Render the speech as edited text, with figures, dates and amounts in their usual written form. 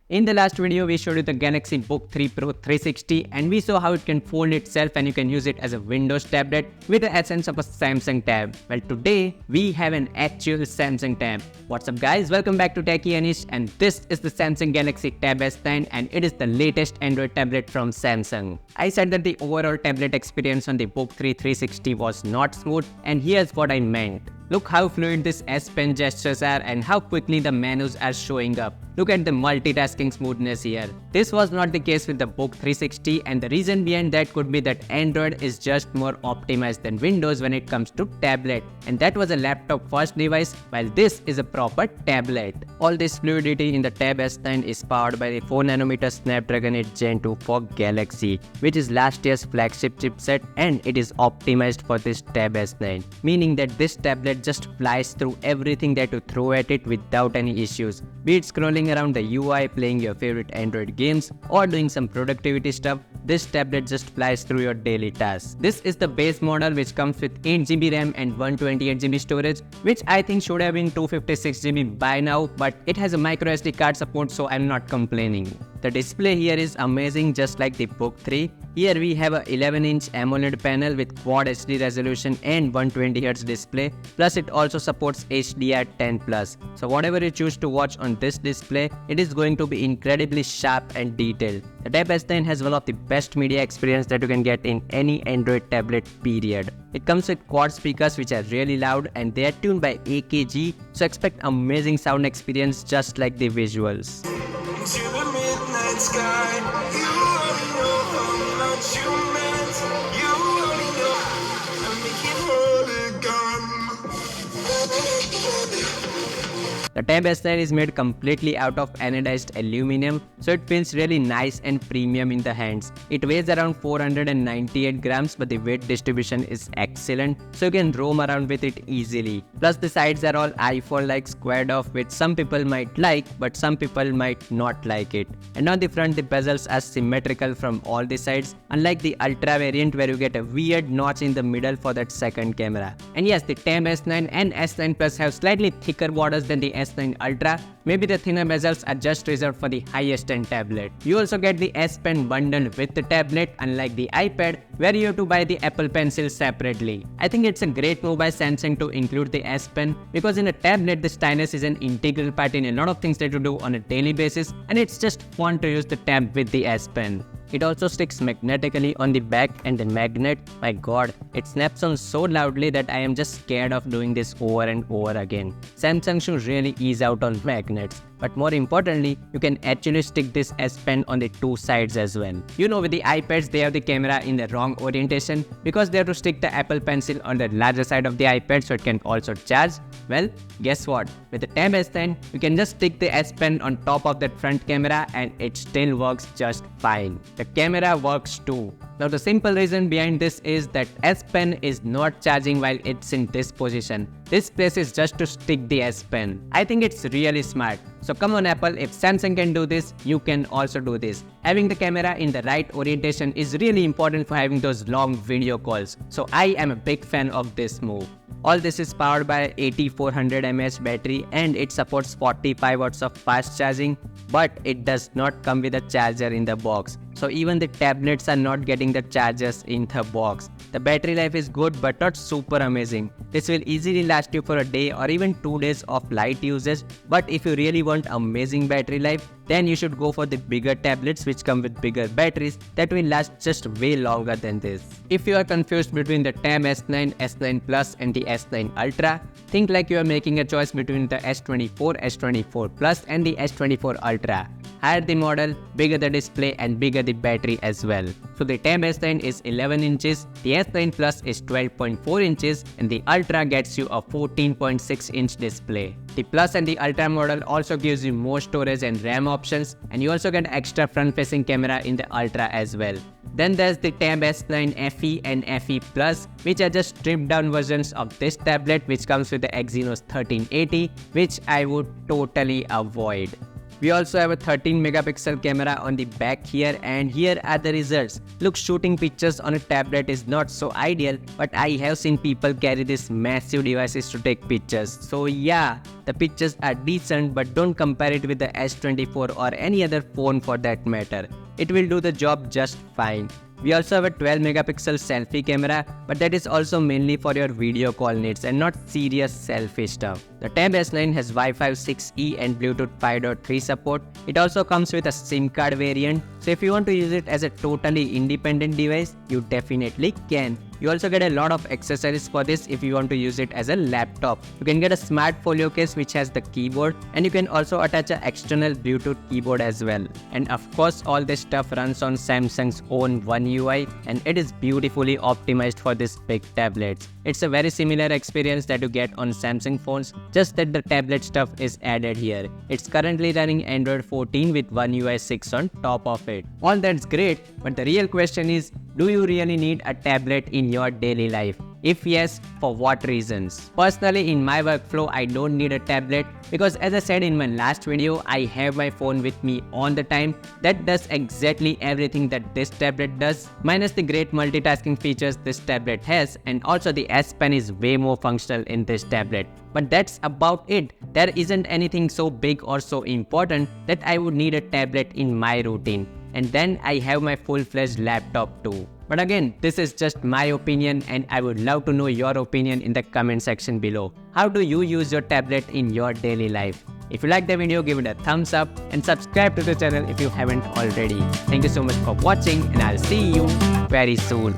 In the last video, we showed you the Galaxy Book 3 Pro 360 and we saw how it can fold itself and you can use it as a Windows tablet with the essence of a Samsung tab. Well, today we have an actual Samsung tab. What's up guys, welcome back to Techyy Anish, and this is the Samsung Galaxy Tab S9 and it is the latest Android tablet from Samsung. I said that the overall tablet experience on the Book 3 360 was not smooth, and here's what I meant. Look how fluid this S Pen gestures are and how quickly the menus are showing up. Look at the multitasking smoothness here. This was not the case with the Book 360, and the reason behind that could be that Android is just more optimized than Windows when it comes to tablet, and that was a laptop first device while this is a proper tablet. All this fluidity in the Tab S9 is powered by the 4nm Snapdragon 8 Gen 2 for Galaxy, which is last year's flagship chipset, and it is optimized for this Tab S9, meaning that this tablet just flies through everything that you throw at it without any issues. Be it scrolling around the UI, playing your favorite Android games, or doing some productivity stuff, this tablet just flies through your daily tasks. This is the base model, which comes with 8GB RAM and 128GB storage, which I think should have been 256GB by now, but it has a microSD card support, so I'm not complaining. The display here is amazing, just like the Book 3. Here we have a 11-inch AMOLED panel with Quad HD resolution and 120Hz display, plus it also supports HDR10+. So whatever you choose to watch on this display, it is going to be incredibly sharp and detailed. The Tab S9 has one of the best media experience that you can get in any Android tablet period. It comes with quad speakers which are really loud and they are tuned by AKG, so expect amazing sound experience just like the visuals. To the midnight sky, you only know how much you meant. You only know I'm making polygon. The Tab S9 is made completely out of anodized aluminum, so it feels really nice and premium in the hands. It weighs around 498 grams, but the weight distribution is excellent, so you can roam around with it easily. Plus the sides are all iPhone-like squared off, which some people might like, but some people might not like it. And on the front, the bezels are symmetrical from all the sides, unlike the Ultra variant where you get a weird notch in the middle for that second camera. And yes, the Tab S9 and S9 Plus have slightly thicker borders than the S9 Ultra. Maybe the thinner bezels are just reserved for the highest end tablet. You also get the S Pen bundled with the tablet, unlike the iPad where you have to buy the Apple Pencil separately. I think it's a great move by Samsung to include the S Pen, because in a tablet the stylus is an integral part in a lot of things that you do on a daily basis, and it's just fun to use the tab with the S Pen. It also sticks magnetically on the back, and the magnet, my god, it snaps on so loudly that I am just scared of doing this over and over again. Samsung should really ease out on magnets. But more importantly, you can actually stick this S Pen on the two sides as well. You know, with the iPads, they have the camera in the wrong orientation because they have to stick the Apple Pencil on the larger side of the iPad so it can also charge. Well, guess what? With the Tab S9, you can just stick the S Pen on top of that front camera and it still works just fine. The camera works too. Now the simple reason behind this is that S Pen is not charging while it's in this position. This place is just to stick the S Pen. I think it's really smart. So come on Apple, if Samsung can do this, you can also do this. Having the camera in the right orientation is really important for having those long video calls. So I am a big fan of this move. All this is powered by 8400 mAh battery and it supports 45 watts of fast charging, but it does not come with a charger in the box. So even the tablets are not getting the chargers in the box. The battery life is good but not super amazing. This will easily last you for a day or even 2 days of light usage, but if you really want amazing battery life, then you should go for the bigger tablets which come with bigger batteries that will last just way longer than this. If you are confused between the Tab S9, S9 Plus and the S9 Ultra, think like you are making a choice between the S24, S24 Plus and the S24 Ultra. Higher the model, bigger the display and bigger the battery as well. So the Tab S9 is 11 inches, the S9 Plus is 12.4 inches and the Ultra gets you a 14.6 inch display. The Plus and the Ultra model also gives you more storage and RAM options, and you also get extra front-facing camera in the Ultra as well. Then there's the Tab S9 FE and FE Plus, which are just stripped down versions of this tablet which comes with the Exynos 1380, which I would totally avoid. We also have a 13 megapixel camera on the back here, and here are the results. Look, shooting pictures on a tablet is not so ideal, but I have seen people carry these massive devices to take pictures. So yeah, the pictures are decent, but don't compare it with the S24 or any other phone for that matter. It will do the job just fine. We also have a 12 megapixel selfie camera, but that is also mainly for your video call needs and not serious selfie stuff. The Tab S9 has Wi-Fi 6E and Bluetooth 5.3 support. It also comes with a SIM card variant, so if you want to use it as a totally independent device, you definitely can. You also get a lot of accessories for this if you want to use it as a laptop. You can get a smart folio case which has the keyboard, and you can also attach an external Bluetooth keyboard as well. And of course, all this stuff runs on Samsung's own One UI, and it is beautifully optimized for these big tablets. It's a very similar experience that you get on Samsung phones, just that the tablet stuff is added here. It's currently running Android 14 with One UI 6 on top of it. All that's great, but the real question is, do you really need a tablet in your daily life? If yes, for what reasons? Personally, in my workflow, I don't need a tablet because, as I said in my last video, I have my phone with me all the time. That does exactly everything that this tablet does, minus the great multitasking features this tablet has, and also the S Pen is way more functional in this tablet. But that's about it. There isn't anything so big or so important that I would need a tablet in my routine. And then I have my full-fledged laptop too. But again, this is just my opinion, and I would love to know your opinion in the comment section below. How do you use your tablet in your daily life? If you like the video, give it a thumbs up and subscribe to the channel if you haven't already. Thank you so much for watching, and I'll see you very soon.